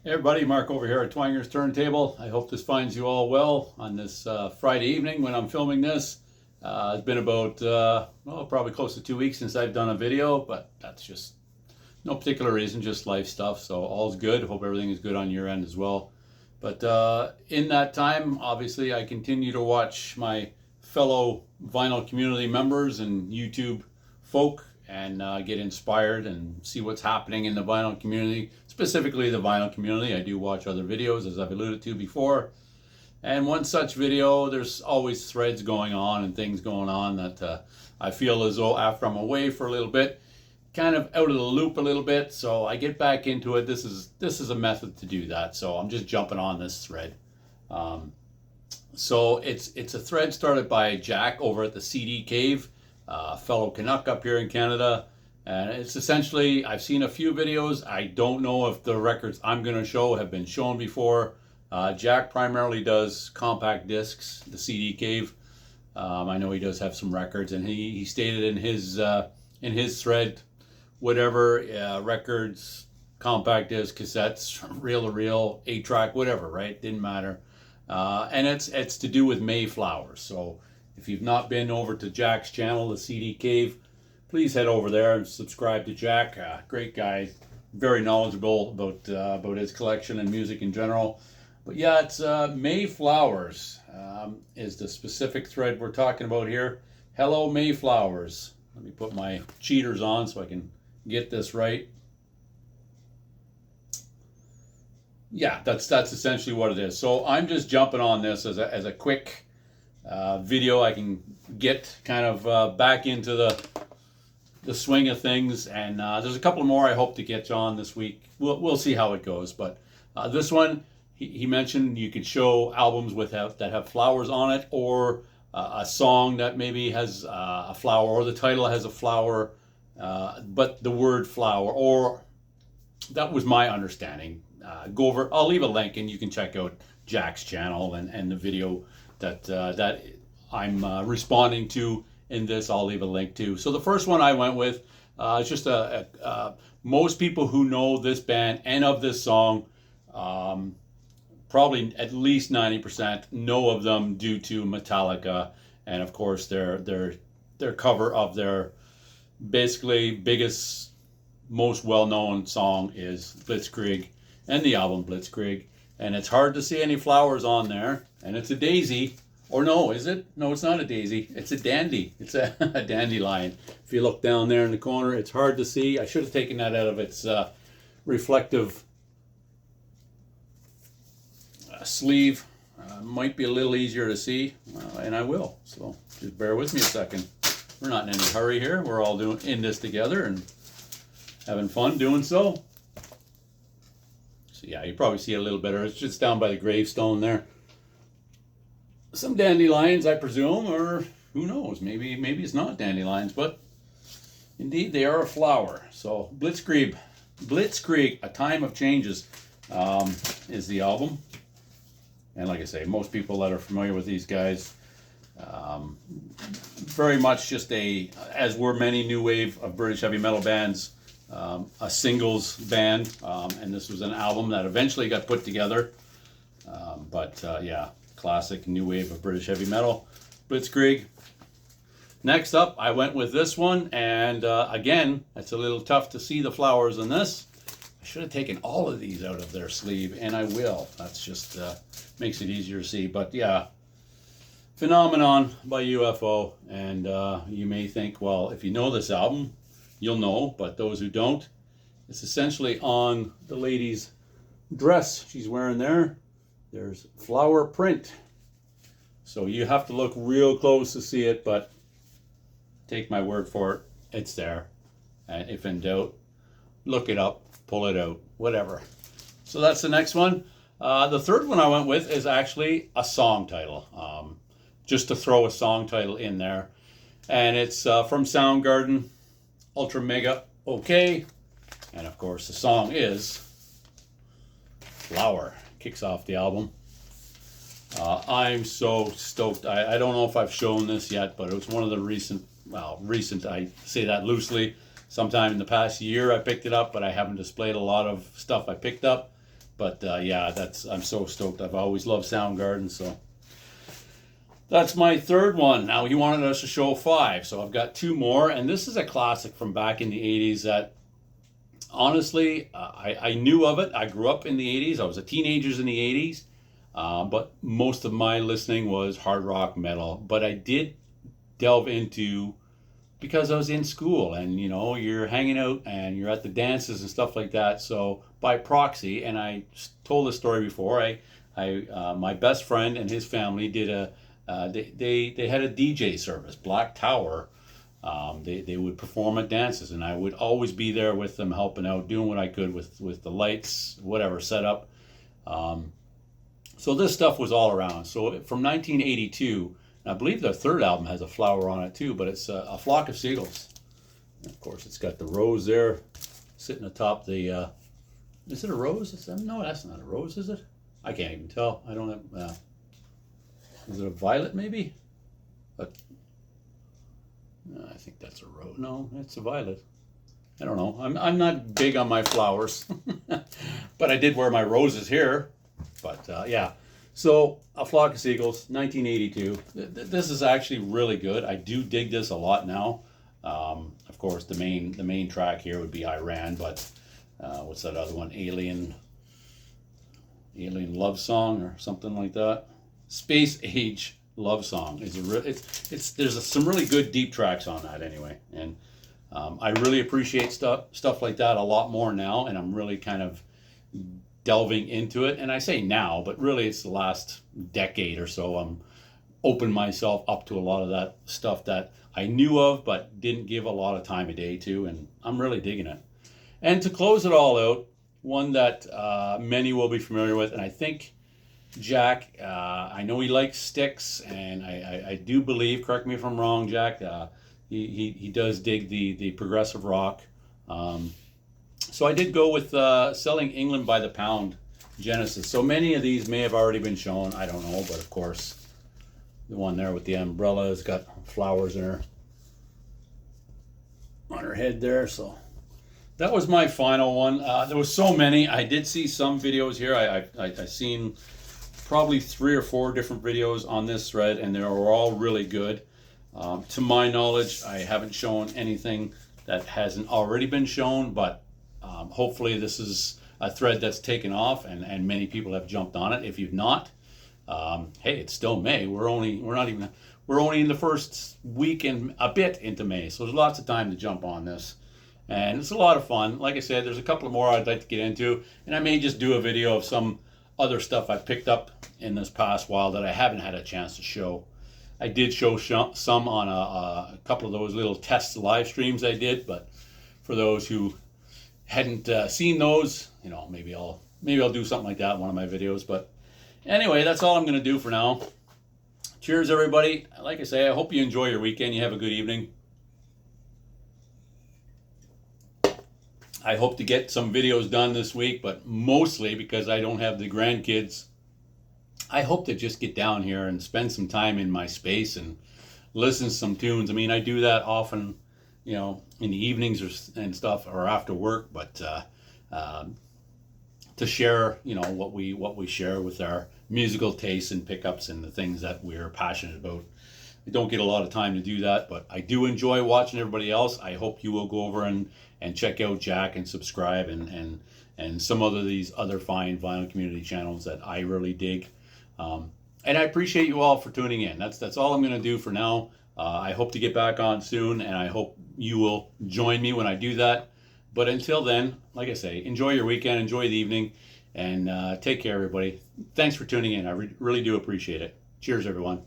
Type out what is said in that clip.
Hey everybody, Mark over here at Twanger's Turntable. I hope this finds you all well on this Friday evening when I'm filming this. It's been about, probably close to 2 weeks since I've done a video, but that's just no particular reason, just life stuff. So all's good. Hope everything is good on your end as well. But in that time, obviously, I continue to watch my fellow vinyl community members and YouTube folk and get inspired and see what's happening in the vinyl community, specifically the vinyl community. I do watch other videos, as I've alluded to before. And one such video, there's always threads going on and things going on that I feel as though after I'm away for a little bit, kind of out of the loop a little bit, so I get back into it. This is a method to do that, so I'm just jumping on this thread. So it's a thread started by Jack over at the CD Cave, fellow Canuck up here in Canada, and it's essentially, I've seen a few videos. I don't know if the records I'm going to show have been shown before. Jack primarily does compact discs, the CD Cave. I know he does have some records, and he stated in his thread, whatever, records, compact disc, cassettes, reel to reel, 8-track, whatever, right? Didn't matter. And it's to do with Mayflowers. So if you've not been over to Jack's channel, the CD Cave, please head over there and subscribe to Jack. Great guy, very knowledgeable about his collection and music in general. But yeah, it's Mayflowers is the specific thread we're talking about here. Hello Mayflowers. Let me put my cheaters on so I can get this right. Yeah, that's essentially what it is. So I'm just jumping on this as a quick video. I can get kind of back into the swing of things, and there's a couple more I hope to get on this week. We'll see how it goes, but this one, he mentioned you could show albums that have flowers on it, or a song that maybe has a flower, or the title has a flower, but the word flower, or that was my understanding. Go over, I'll leave a link and you can check out Jack's channel and the video that I'm responding to in this. I'll leave a link to. So the first one I went with is just most people who know this band and of this song, probably at least 90% know of them due to Metallica, and of course their cover of their basically biggest, most well-known song is Blitzkrieg, and the album Blitzkrieg. And it's hard to see any flowers on there, and it's a daisy. Or no, is it? No, it's not a daisy. It's a dandy. It's a dandelion. If you look down there in the corner, it's hard to see. I should have taken that out of its reflective sleeve. Might be a little easier to see, and I will. So just bear with me a second. We're not in any hurry here. We're all doing in this together and having fun doing so. So yeah, you probably see it a little better. It's just down by the gravestone there. Some dandelions, I presume, or who knows? Maybe it's not dandelions, but indeed they are a flower. So Blitzkrieg, A Time of Changes, is the album. And like I say, most people that are familiar with these guys, very much just as were many new wave of British heavy metal bands, a singles band, and this was an album that eventually got put together. Yeah, classic new wave of British heavy metal, Blitzkrieg. Next up, I went with this one, and again, it's a little tough to see the flowers in this. I should have taken all of these out of their sleeve, and I will. That's just makes it easier to see. But yeah, Phenomenon by UFO, and you may think, well, if you know this album, you'll know, but those who don't, it's essentially on the lady's dress she's wearing there. There's flower print. So you have to look real close to see it, but take my word for it, it's there. And if in doubt, look it up, pull it out, whatever. So that's the next one. The third one I went with is actually a song title, just to throw a song title in there. And it's from Soundgarden, Ultra Mega OK. And of course the song is Flower. Kicks off the album. I'm so stoked. I don't know if I've shown this yet, but it was one of the recent, I say that loosely. Sometime in the past year I picked it up, but I haven't displayed a lot of stuff I picked up. But yeah, I'm so stoked. I've always loved Soundgarden, so that's my third one. Now he wanted us to show 5, so I've got 2 more, and this is a classic from back in the 80s that honestly I knew of it. I grew up in the 80s. I was a teenager in the 80s, but most of my listening was hard rock metal. But I did delve into, because I was in school and you're hanging out and you're at the dances and stuff like that. So by proxy, and I told this story before, my best friend and his family did they had a DJ service, Black Tower. They would perform at dances, and I would always be there with them, helping out, doing what I could with the lights, whatever setup. So this stuff was all around. So from 1982. I believe their third album has a flower on it too, but it's a flock of seagulls. And of course, it's got the rose there sitting atop the. Is it a rose? No, that's not a rose, is it? I can't even tell. I don't have. Is it a violet, maybe? I think that's a rose. No, it's a violet. I don't know. I'm not big on my flowers, but I did wear my roses here. But yeah. So, A Flock of Seagulls, 1982. This is actually really good. I do dig this a lot now. Of course, the main track here would be Iran, but what's that other one? Alien Love Song or something like that. Space Age Love Song is there's some really good deep tracks on that anyway, and I really appreciate stuff like that a lot more now, and I'm really kind of delving into it. And I say now, but really it's the last decade or so. I'm opened myself up to a lot of that stuff that I knew of but didn't give a lot of time of day to, and I'm really digging it. And to close it all out, one that many will be familiar with, and I think Jack, I know he likes Styx, and I do believe, correct me if I'm wrong, Jack, he does dig the progressive rock. So I did go with Selling England by the Pound, Genesis. So many of these may have already been shown. I don't know, but of course, the one there with the umbrella has got flowers in her on her head there. So that was my final one. There was so many. I did see some videos here. I seen probably 3 or 4 different videos on this thread, and they were all really good. To my knowledge, I haven't shown anything that hasn't already been shown, but hopefully this is a thread that's taken off and many people have jumped on it. If you've not, hey, it's still May. We're only in the first week and a bit into May, so there's lots of time to jump on this. And it's a lot of fun. Like I said, there's a couple more I'd like to get into, and I may just do a video of some other stuff I picked up in this past while that I haven't had a chance to show. I did show some on a couple of those little test live streams I did, but for those who hadn't seen those, maybe I'll do something like that in one of my videos. But anyway, that's all I'm going to do for now. Cheers, everybody. Like I say, I hope you enjoy your weekend. You have a good evening. I hope to get some videos done this week, but mostly because I don't have the grandkids, I hope to just get down here and spend some time in my space and listen to some tunes. I mean, I do that often, in the evenings and stuff, or after work, but to share, what we share with our musical tastes and pickups and the things that we're passionate about. I don't get a lot of time to do that, but I do enjoy watching everybody else. I hope you will go over and check out Jack and subscribe and some of these other fine vinyl community channels that I really dig. And I appreciate you all for tuning in. That's all I'm going to do for now. I hope to get back on soon, and I hope you will join me when I do that. But until then, like I say, enjoy your weekend, enjoy the evening, and take care, everybody. Thanks for tuning in. I really do appreciate it. Cheers, everyone.